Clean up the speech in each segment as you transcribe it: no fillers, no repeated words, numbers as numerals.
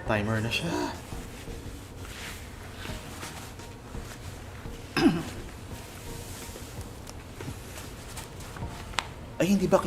Timer na siya. Ay, hindi ba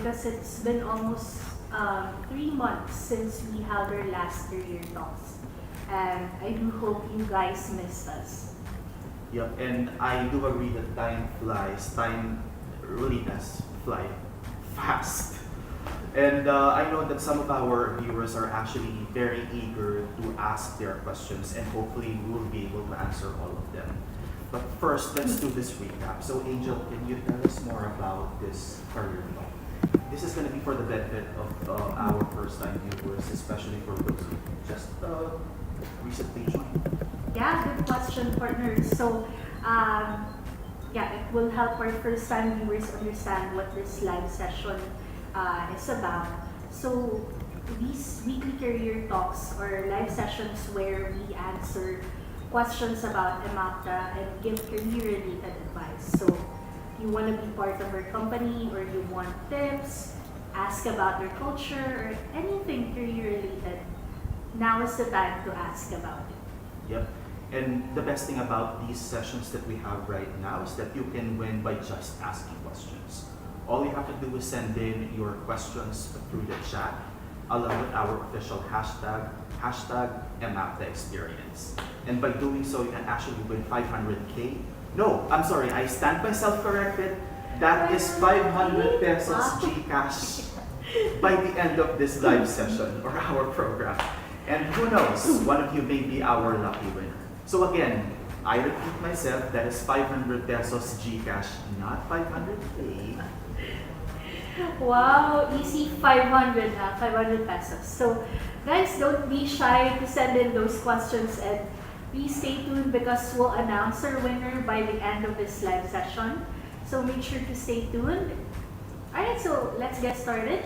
because it's been almost 3 months since we held our last career talks. And I do hope you guys missed us. Yep, and I do agree that time flies. Time really does fly fast. And I know that some of our viewers are actually very eager to ask their questions, and hopefully we will be able to answer all of them. But first, let's do this recap. So Angel, can you tell us more about this career talk? This is going to be for the benefit of our first-time viewers, especially for those who just recently joined. Yeah, good question, partners. So, yeah, it will help our first-time viewers understand what this live session is about. So, these weekly career talks or live sessions where we answer questions about Emapta and give career-related advice. So, you want to be part of our company or you want tips, ask about your culture or anything career-related, now is the time to ask about it. Yep. And the best thing about these sessions that we have right now is that you can win by just asking questions. All you have to do is send in your questions through the chat along with our official hashtag Emapta experience. And by doing so, you can actually win 500K. No, I'm sorry, I stand myself corrected. That is 500 pesos GCash by the end of this live session or our program. And who knows, one of you may be our lucky winner. So again, I repeat myself, that is 500 pesos GCash, not 500K. Wow, easy 500, 500 pesos. So guys, don't be shy to send in those questions and please stay tuned because we'll announce our winner by the end of this live session. So make sure to stay tuned. Alright, so let's get started.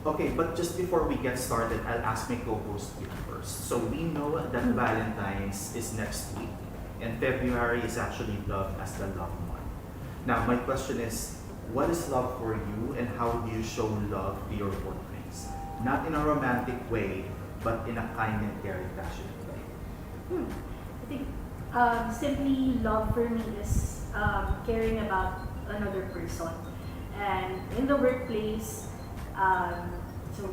Okay, but just before we get started, I'll ask my co-host here first. So we know that Valentine's is next week, and February is actually loved as the love month. Now, my question is, what is love for you, and how do you show love to your workmates? Not in a romantic way, but in a kind and caring, passionate way. I think simply love for me is caring about another person. And in the workplace, so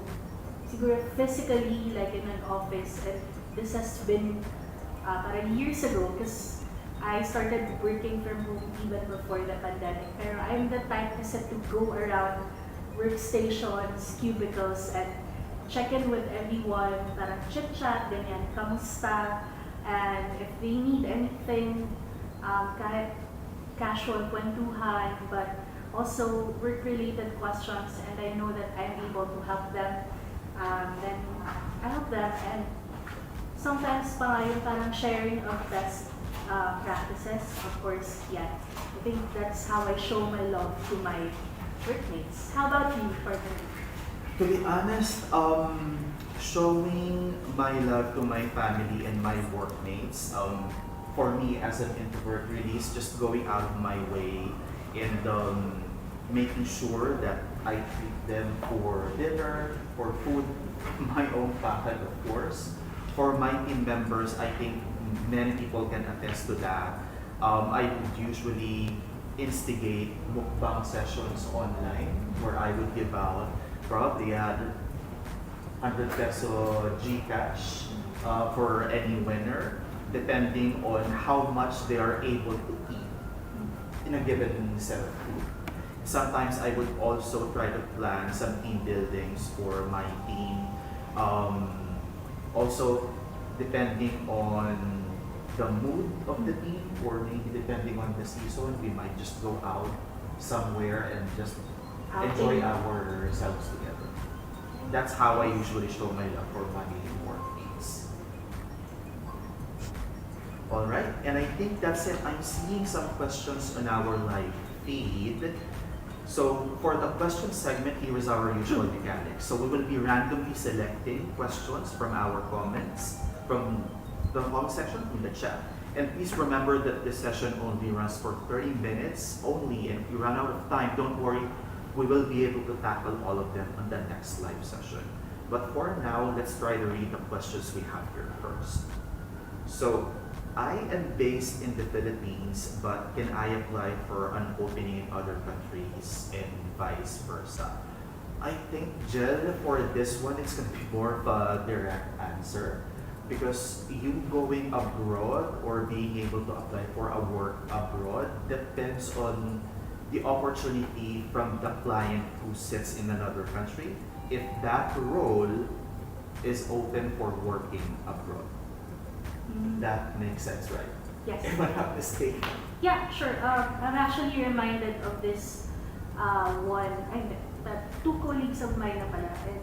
siguro physically, like in an office, and this has been parang years ago because I started working from home even before the pandemic. Pero I'm the type kasi to go around workstations, cubicles, and check in with everyone, parang chit-chat, ganyan, kamusta, and if they need anything, kahit casual kwentuhan, but also work-related questions, and I know that I'm able to help them, then I help them, and sometimes pa yung parang sharing of best practices, of course, yeah. I think that's how I show my love to my workmates. How about you, partner? To be honest, showing my love to my family and my workmates, for me as an introvert, really is just going out of my way and making sure that I treat them for dinner, for food, my own pocket, of course. For my team members, I think many people can attest to that. I would usually instigate mukbang sessions online where I would give out probably 100 peso GCash for any winner, depending on how much they are able to eat in a given set of food. Sometimes I would also try to plan some team buildings for my team. Also, depending on the mood of the team, or maybe depending on the season, we might just go out somewhere and just enjoy ourselves together. That's how I usually show my love for my workmates. Alright, and I think that's it. I'm seeing some questions on our live feed. So for the question segment, here is our usual mechanics. So we will be randomly selecting questions from our comments, from the comment section, in the chat. And please remember that this session only runs for 30 minutes only. And if you run out of time, don't worry, we will be able to tackle all of them on the next live session. But for now, let's try to read the questions we have here first. So, I am based in the Philippines, but can I apply for an opening in other countries and vice versa? I think, Jel, for this one, it's gonna be more of a direct answer because you going abroad or being able to apply for a work abroad depends on the opportunity from the client who sits in another country. If that role is open for working abroad, that makes sense, right? Yes. Am I not mistaken? Yeah, sure. I'm actually reminded of this two colleagues of mine na pala. And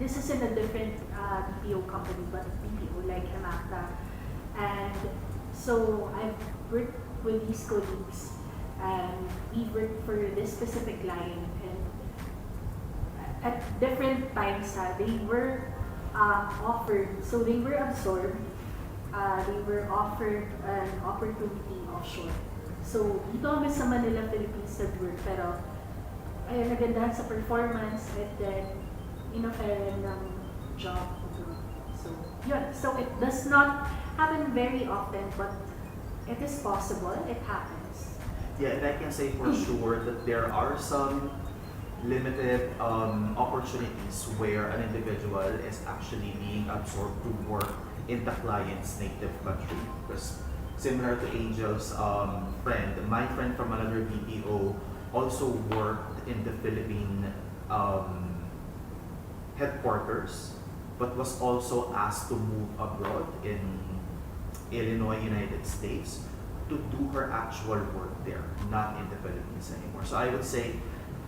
this is in a different BPO company, but BPO like Emapta. And so I've worked with these colleagues and we worked for this specific client. And at different times, they were offered, so they were absorbed, they were offered an opportunity offshore. So, dito kami sa Manila, Philippines nag-work, pero ayun, nagandahan sa performance and then in-offeran ng job abroad. So, yun. So, it does not happen very often, but it is possible, it happens. Yeah, and I can say for sure that there are some limited opportunities where an individual is actually being absorbed to work in the client's native country. Because similar to Angel's friend, my friend from another BPO also worked in the Philippine headquarters, but was also asked to move abroad in Illinois, United States, to do her actual work there, not in the Philippines anymore. So I would say,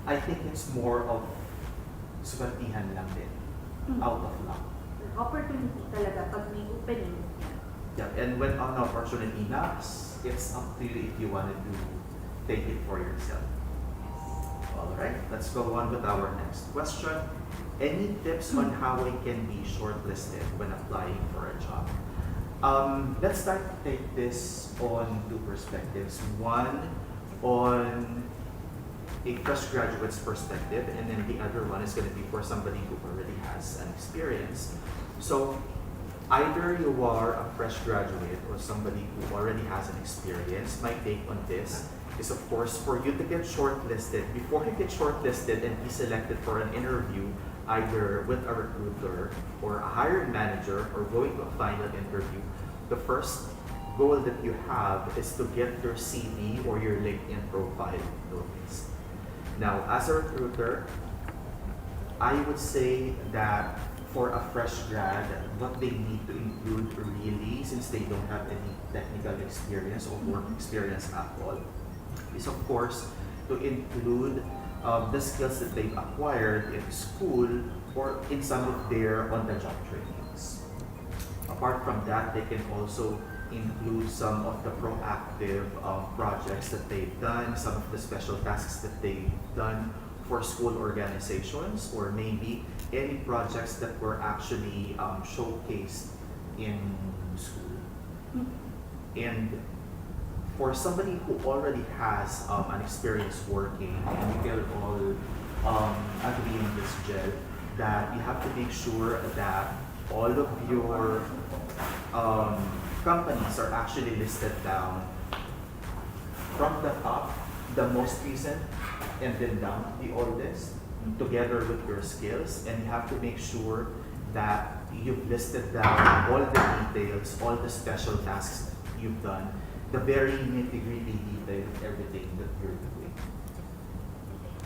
I think it's more of swertihan lang din, out of luck. Opportunity talaga pag may opening. Yeah, and when an opportunity knocks, it's up to you if you wanted to take it for yourself. Alright, let's go on with our next question. Any tips on how I can be shortlisted when applying for a job? Let's start to take this on two perspectives. One, on a fresh graduate's perspective, and then the other one is going to be for somebody who already has an experience. So either you are a fresh graduate or somebody who already has an experience. My take on this is, of course, for you to get shortlisted. Before you get shortlisted and be selected for an interview, either with a recruiter or a hiring manager or going to a final interview, the first goal that you have is to get your CV or your LinkedIn profile noticed. Now, as a recruiter, I would say that for a fresh grad, what they need to include really, since they don't have any technical experience or work experience at all, is of course to include the skills that they've acquired in school or in some of their on-the-job trainings. Apart from that, they can also include some of the proactive projects that they've done, some of the special tasks that they've done for school organizations, or maybe any projects that were actually showcased in school. And for somebody who already has an experience working, and we will all agree on this, Jel, that you have to make sure that all of your companies are actually listed down from the top, the most recent, and then down the oldest, together with your skills. And you have to make sure that you've listed down all the details, all the special tasks that you've done, the very nitty-gritty detail of everything that you're doing.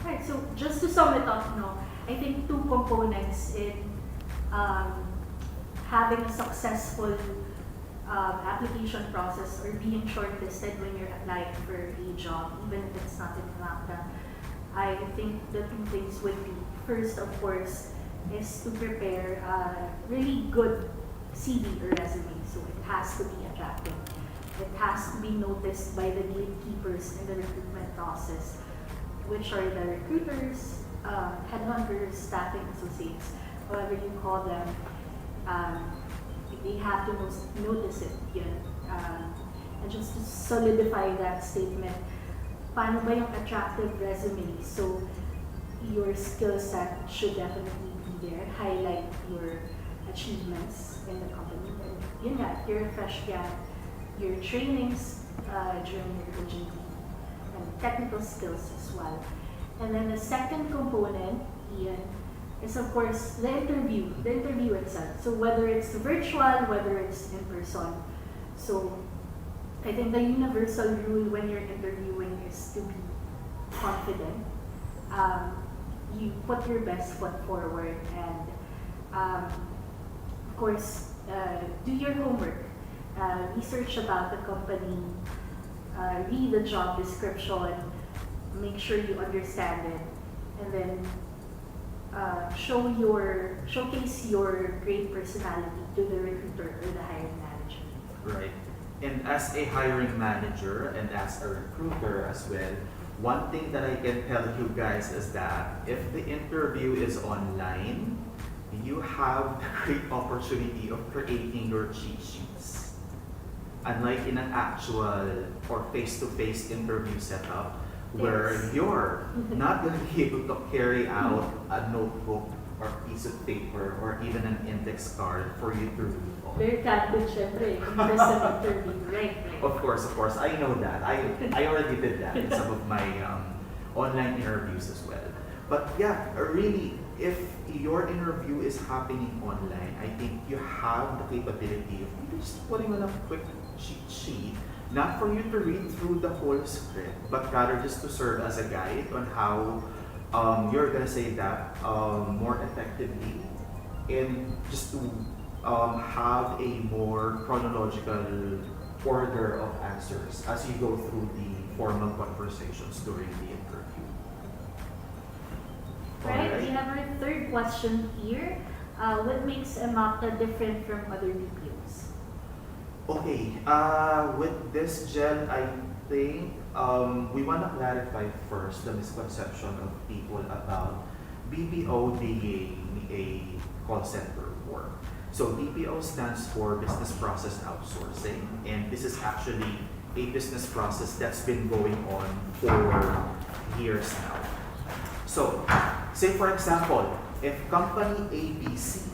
Right, so just to sum it up, I think two components in having a successful application process or being shortlisted when you're applying for a job, even if it's not in Emapta. I think the two things would be, first, of course, is to prepare a really good CV or resume. So it has to be attractive. It has to be noticed by the gatekeepers in the recruitment process, which are the recruiters, headhunters, staffing associates, however you call them. They have to notice it. And just to solidify that statement, paano ba yung attractive resume? So your skill set should definitely be there. Highlight your achievements in the company. And yun nga, if you're a fresh grad, your trainings during your OJT and technical skills as well. And then the second component Ian, is of course the interview itself. So whether it's virtual, whether it's in person. So I think the universal rule when you're interviewing is to be confident. You put your best foot forward and of course do your homework. Research about the company, read the job description, make sure you understand it, and then showcase your great personality to the recruiter or the hiring manager. Right. And as a hiring manager and as a recruiter as well, one thing that I can tell you guys is that if the interview is online, you have the great opportunity of creating your cheat sheets. Unlike in an actual or face-to-face interview setup, where Yes. you're not going to be able to carry out a notebook or piece of paper or even an index card for you to read on. Very candid, syempre, in person interview. Right, right. Of course, I know that. I already did that in some of my online interviews as well. But yeah, really, if your interview is happening online, I think you have the capability of maybe just putting on a quick cheat sheet, not for you to read through the whole script, but rather just to serve as a guide on how you're gonna say that more effectively, and just to have a more chronological order of answers as you go through the formal conversations during the interview. Right, we have our third question here. What makes Emapta different from other BPOs? Okay, with this, Jen, I think we want to clarify first the misconception of people about BPO being a call center work. So BPO stands for Business Process Outsourcing, and this is actually a business process that's been going on for years now. So, say for example, if company ABC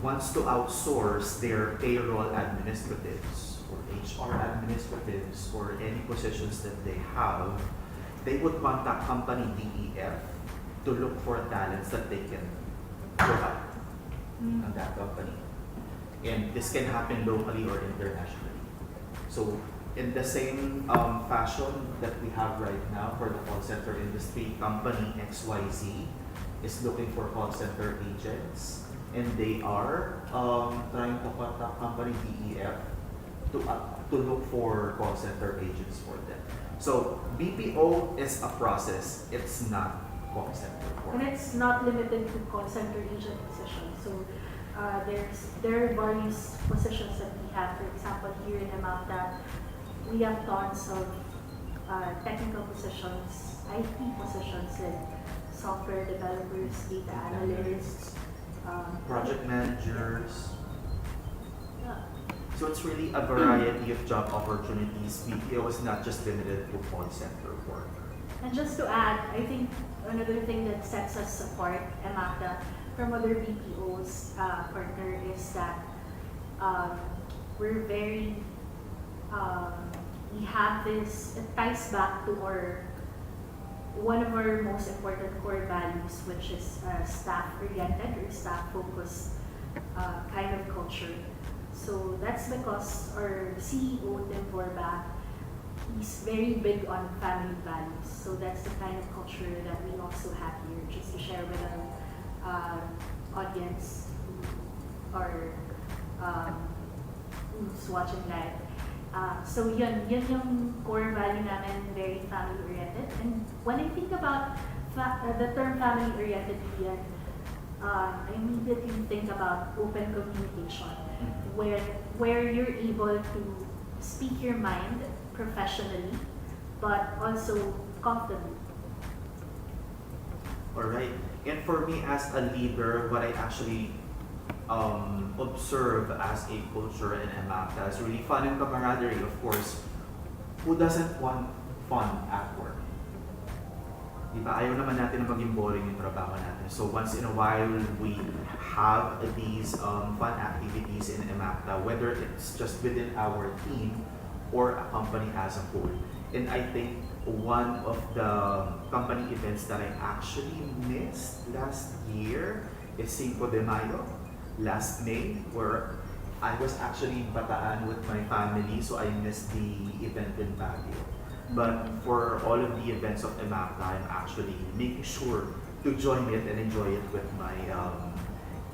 wants to outsource their payroll administratives or HR administratives or any positions that they have, they would contact company DEF to look for talents that they can provide on that company. And this can happen locally or internationally. So in the same fashion that we have right now for the call center industry, company XYZ is looking for call center agents, and they are trying to contact company DEF to look for call center agents for them. So BPO is a process, it's not call center work. And it's not limited to call center agent positions. So there are various positions that we have. For example, here in Emapta, we have tons of technical positions, IT positions, like software developers, data analysts, Project managers. yeah. So it's really a variety of job opportunities. BPO is not just limited to call center work. And just to add, I think another thing that sets us apart, Emapta, from other BPOs partner is that we're very, we have this, it ties back to one of our most important core values, which is staff-oriented or staff-focused kind of culture. So that's because our CEO, Tim Borba, he's very big on family values. So that's the kind of culture that we also have here, just to share with our audience or who's watching live. So yun yung core value namin, very family-oriented. And when I think about the term family-oriented, I immediately think about open communication, where you're able to speak your mind professionally, but also comfortably. Alright. And for me as a leader, what I actually observe as a culture in Emapta is really fun and camaraderie, of course. Who doesn't want fun at work? Diba? Ayaw naman natin na maging boring yung trabaho natin. So once in a while, we have these fun activities in Emapta, whether it's just within our team or a company as a whole. And I think one of the company events that I actually missed last year is Cinco de Mayo, last May, where I was actually in Bataan with my family, so I missed the event in Baguio. But for all of the events of Emapta, I'm actually making sure to join it and enjoy it with my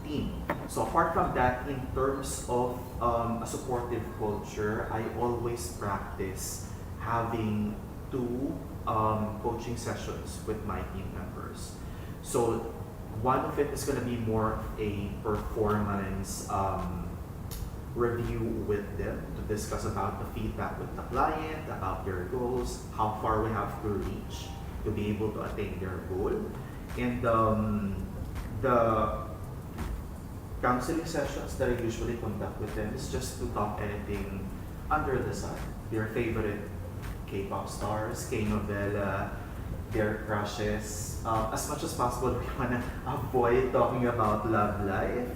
team. So apart from that, in terms of a supportive culture, I always practice having two coaching sessions with my team members. So one of it is going to be more of a performance review with them to discuss about the feedback with the client, about their goals, how far we have to reach to be able to attain their goal. And the counseling sessions that I usually conduct with them is just to talk anything under the sun. Their favorite K-pop stars, K-novela, their crushes. As much as possible, we want to avoid talking about love life.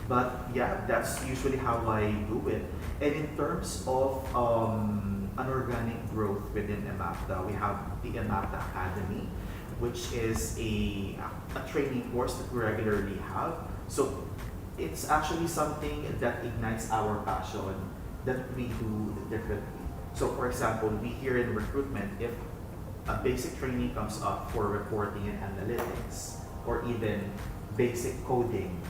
But yeah, that's usually how I do it. And in terms of unorganic growth within Emapta, we have the Emapta Academy, which is a training course that we regularly have. So it's actually something that ignites our passion that we do differently. So for example, we here in recruitment, if a basic training comes up for reporting and analytics, or even basic coding,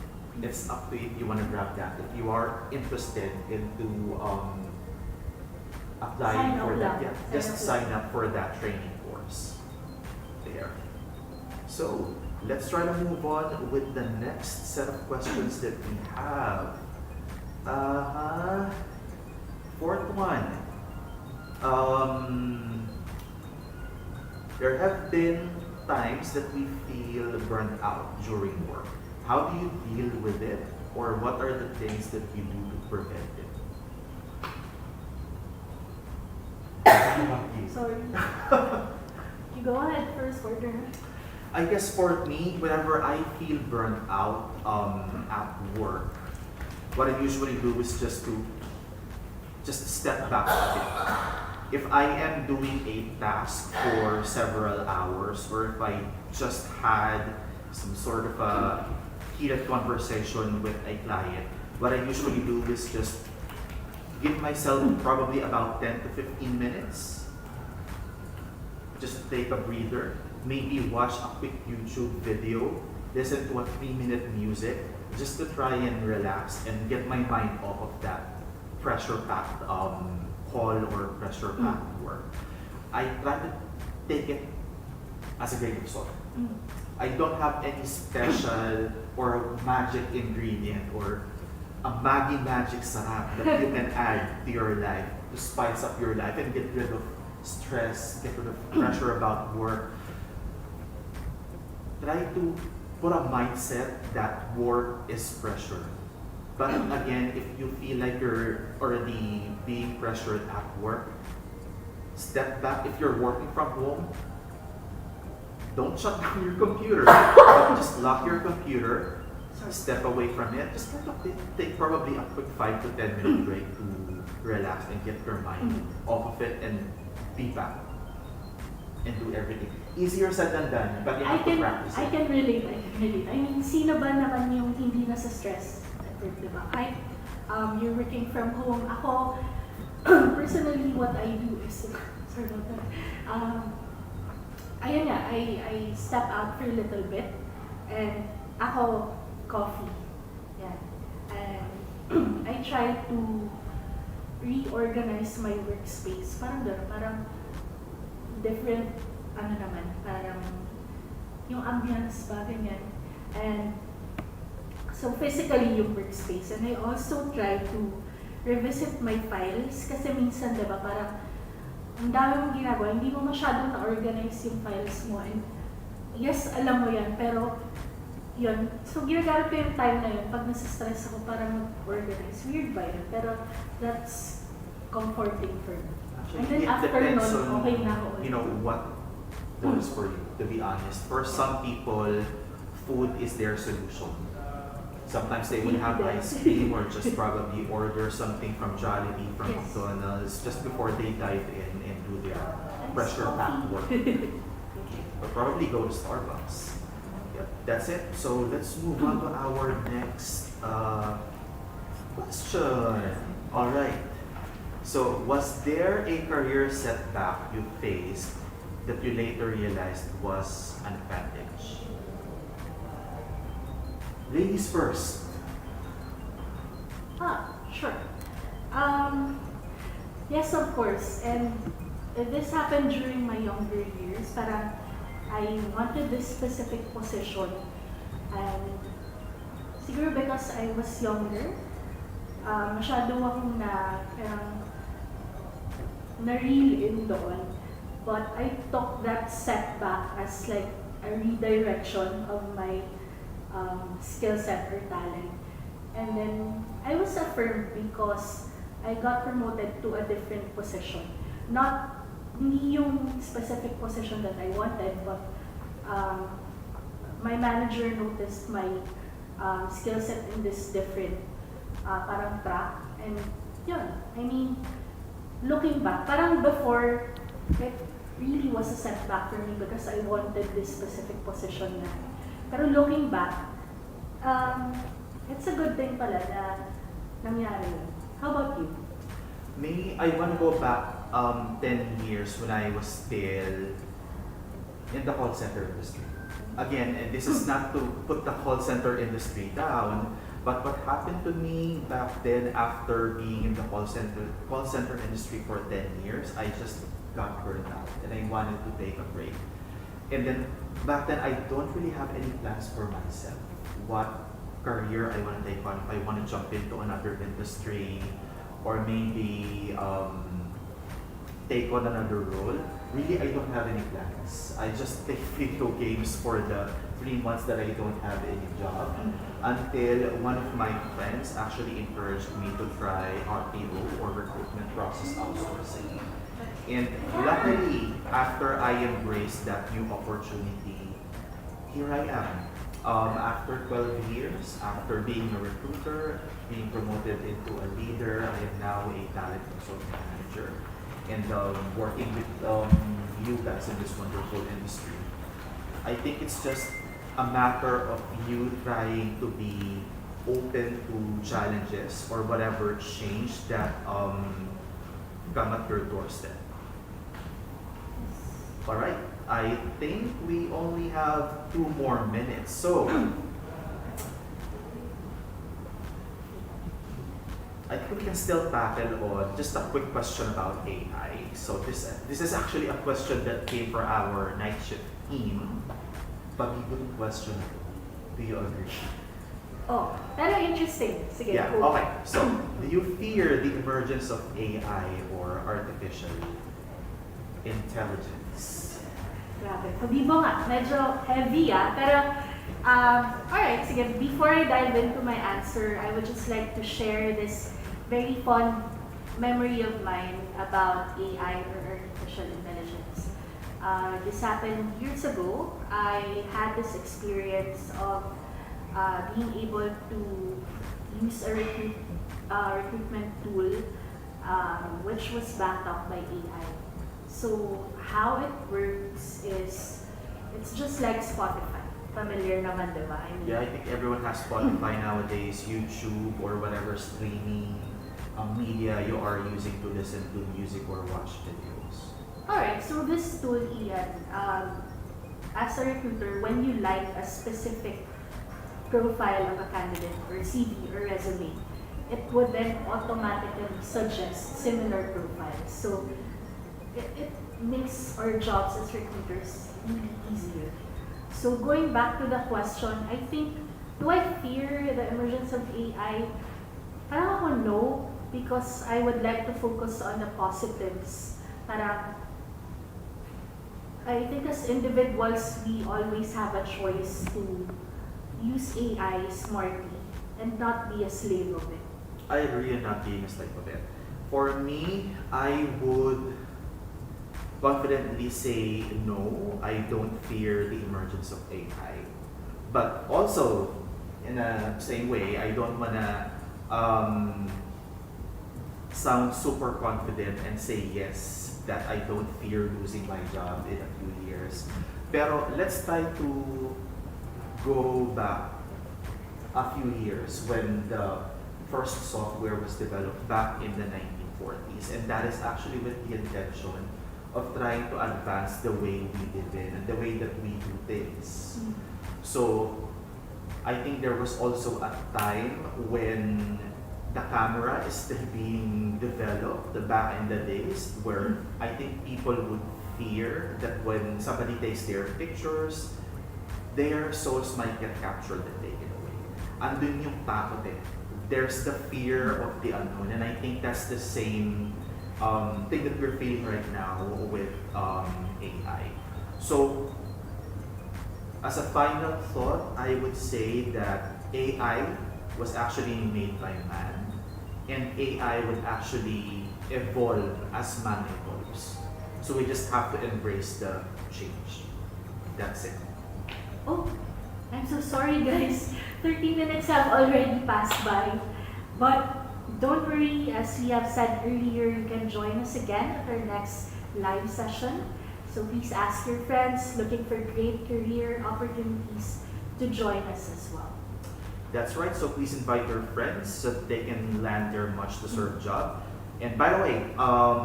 it's up to you if you want to grab that. If you are interested into applying for that, yeah, just sign up for that training course there. So let's try to move on with the next set of questions that we have. Fourth one. There have been times that we feel burnt out during work. How do you deal with it, or what are the things that you do to prevent it? How about you? Sorry. You go ahead first, order. I guess for me, whenever I feel burnt out at work, what I usually do is just step back a bit. If I am doing a task for several hours, or if I just had some sort of a heated conversation with a client, what I usually do is just give myself probably about 10 to 15 minutes. Just take a breather, maybe watch a quick YouTube video, listen to a 3-minute music, just to try and relax and get my mind off of that pressure-packed call or pressure-packed work. I try to take it as a grain of salt. I don't have any special or magic ingredient or a Maggi magic sarap that you can add to your life to spice up your life and get rid of stress, get rid of pressure about work. Try to put a mindset that work is pressure. But again, if you feel like you're already being pressured at work, step back. If you're working from home, don't shut down your computer. Just lock your computer, step away from it. Just take probably a quick 5 to 10 minute break to relax and get your mind off of it and be back and do everything. Easier said than done, but you have to practice it. I can relate. I mean, sino ba naman yung hindi nasa stress? Diba? Kahit you're working from home. Ako, personally, what I do is, sorry about that. Ayun nga, I step out for a little bit, and ako, coffee. Yan. And I try to reorganize my workspace. Parang different, parang yung ambience ba, ganyan. And so physically yung workspace. And I also try to revisit my files kasi minsan, diba, parang ang dami mong ginagawa, hindi mo masyadong na-organize yung files mo. And yes, alam mo yan, pero yun. So ginagamit ko yung time na yun pag nasa-stress ako para mag-organize. Weird ba yun? Pero that's comforting for me. Actually, and then it after depends nun, on, okay na ako. you know, what works for you, to be honest. For some people, food is their solution. Sometimes they would have ice cream or just probably order something from Jollibee, from Yes. McDonald's, just before they dive in and do their And pressure packed work. coffee. Or probably go to Starbucks. Yep, that's it. So let's move on to our next question. All right. So was there a career setback you faced that you later realized was an advantage? Ladies first. Sure. Yes, of course. And this happened during my younger years. Parang I wanted this specific position. And siguro because I was younger, masyado akong na-reel in doon. But I took that setback as like a redirection of my skill set or talent. And then I was affirmed because I got promoted to a different position. Not hindi yung specific position that I wanted, but my manager noticed my skill set in this different parang track. And yun, I mean, looking back, parang before, it really was a setback for me because I wanted this specific position na. Pero looking back, it's a good thing pala na nangyari yun. How about you? Me, I want to go back 10 years when I was still in the call center industry. Again, and this is not to put the call center industry down, but what happened to me back then after being in the call center industry for 10 years, I just got burned out and I wanted to take a break. And then back then, I don't really have any plans for myself. What career I want to take on, if I want to jump into another industry or maybe take on another role. Really, I don't have any plans. I just play video games for the 3 months that I don't have any job until one of my friends actually encouraged me to try RPO or recruitment process outsourcing. And luckily, after I embraced that new opportunity, here I am. After 12 years, after being a recruiter, being promoted into a leader, I am now a talent consulting manager and working with you guys in this wonderful industry. I think it's just a matter of you trying to be open to challenges or whatever change that come at your doorstep. All right, I think we only have 2 more minutes. So, I think we can still tackle on just a quick question about AI. So this is actually a question that came for our night shift team. Pabibig question. Do you agree? Oh, pero interesting. Sige, Yeah, go. okay. So, do you fear the emergence of AI or artificial intelligence? Grabe. Pabibo nga. Medyo heavy Pero, alright, sige. Before I dive into my answer, I would just like to share this very fond memory of mine about AI or artificial intelligence. This happened years ago. I had this experience of being able to use a recruitment tool which was backed up by AI. So how it works is, it's just like Spotify. Familiar naman, di ba? I mean, Yeah, I think everyone has Spotify nowadays, YouTube, or whatever streaming media you are using to listen to music or watch videos. Alright, so this tool, Ian, as a recruiter, when you like a specific profile of a candidate or CV or resume, it would then automatically suggest similar profiles. So it makes our jobs as recruiters really easier. So going back to the question, I think, do I fear the emergence of AI? Parang ako no, because I would like to focus on the positives. Parang, I think as individuals, we always have a choice to use AI smartly and not be a slave of it. I agree on not being a slave of it. For me, I would confidently say no, I don't fear the emergence of AI. But also, in a same way, I don't wanna sound super confident and say yes, that I don't fear losing my job in a few years. Pero let's try to go back a few years when the first software was developed back in the 1940s, and that is actually with the intention of trying to advance the way we live in and the way that we do things. So I think there was also a time when the camera is still being developed back in the days where I think people would fear that when somebody takes their pictures, their souls might get captured and taken away. Andun yung takot eh. There's the fear of the unknown, and I think that's the same thing that we're feeling right now with AI. So, as a final thought, I would say that AI was actually made by man, and AI would actually evolve as man evolves. So we just have to embrace the change. That's it. Oh, I'm so sorry guys. 30 minutes have already passed by. But don't worry, as we have said earlier, you can join us again at our next live session. So please ask your friends looking for great career opportunities to join us as well. That's right. So please invite your friends so that they can land their much deserved job. And by the way,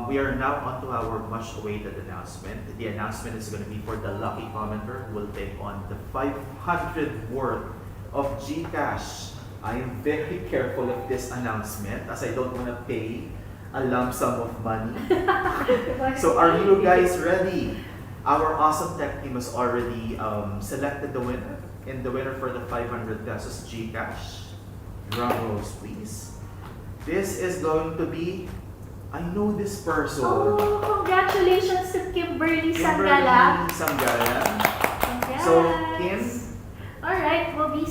we are now on to our much awaited announcement. The announcement is going to be for the lucky commenter who will take on the 500 worth of GCash. I am very careful of this announcement as I don't want to pay a lump sum of money. So are you guys ready? Our awesome tech team has already selected the winner. And the winner for the 500 pesos GCash, drum rolls please. This is going to be, I know this person. Oh, congratulations to Kimberly Kimberly Sangala. Sangala. Congrats. So Kim, alright, we'll be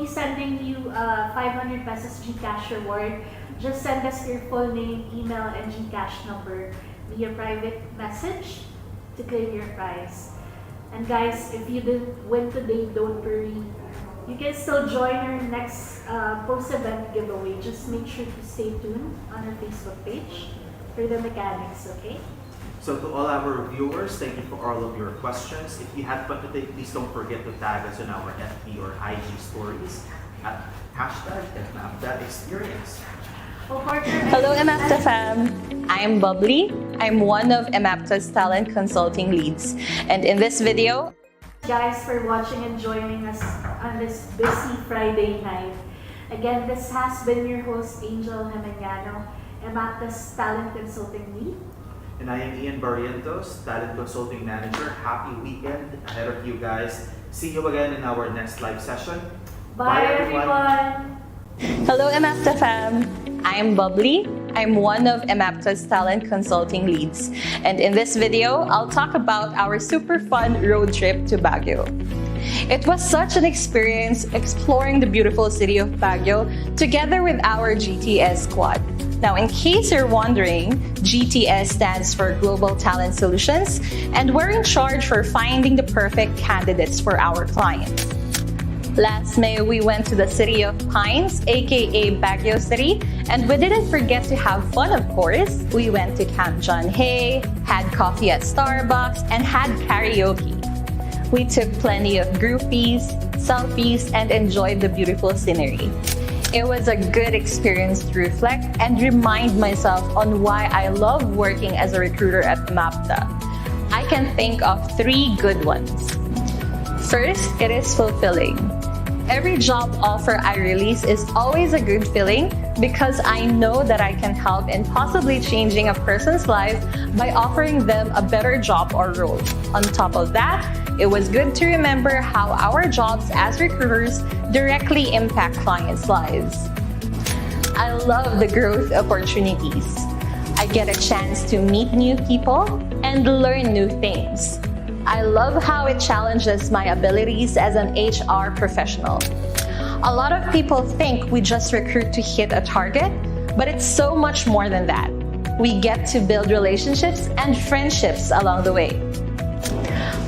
sending you a 500 pesos GCash reward. Just send us your full name, email, and GCash number via private message to claim your prize. And guys, if you didn't win today, don't worry. You can still join our next post-event giveaway. Just make sure to stay tuned on our Facebook page for the mechanics, okay? so to all our viewers, thank you for all of your questions. If you had fun today, please don't forget to tag us on our FB or IG stories at #EmaptaExperience. Hello, Emapta fam. I'm Bubbly. I'm one of Emapta's talent consulting leads. And in this video, Guys, for watching and joining us on this busy Friday night. Again, this has been your host, Angel Gemeniano, Emapta's talent consulting lead. And I am Ian Barrientos, Talent Consulting Manager. Happy weekend ahead of you guys. See you again in our next live session. Bye everyone. hello, Emapta fam. I'm Bubbly. I'm one of Emapta's talent consulting leads. And in this video, I'll talk about our super fun road trip to Baguio. It was such an experience exploring the beautiful city of Baguio together with our GTS squad. Now, in case you're wondering, GTS stands for Global Talent Solutions, and we're in charge for finding the perfect candidates for our clients. Last May, we went to the City of Pines, aka Baguio City, and we didn't forget to have fun, of course. We went to Camp John Hay, had coffee at Starbucks, and had karaoke. We took plenty of groupies, selfies, and enjoyed the beautiful scenery. It was a good experience to reflect and remind myself on why I love working as a recruiter at Emapta. I can think of 3 good ones. First, it is fulfilling. Every job offer I release is always a good feeling because I know that I can help in possibly changing a person's life by offering them a better job or role. On top of that, it was good to remember how our jobs as recruiters directly impact clients' lives. I love the growth opportunities. I get a chance to meet new people and learn new things. I love how it challenges my abilities as an HR professional. A lot of people think we just recruit to hit a target, but it's so much more than that. We get to build relationships and friendships along the way.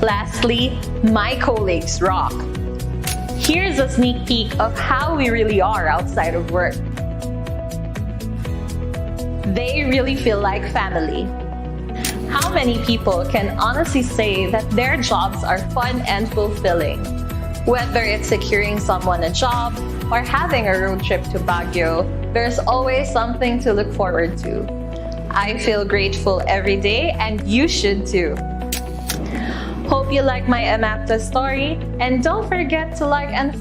Lastly, my colleagues rock. Here's a sneak peek of how we really are outside of work. They really feel like family. How many people can honestly say that their jobs are fun and fulfilling? Whether it's securing someone a job or having a road trip to Baguio, there's always something to look forward to. I feel grateful every day, and you should too. Hope you like my Emapta story, and don't forget to like and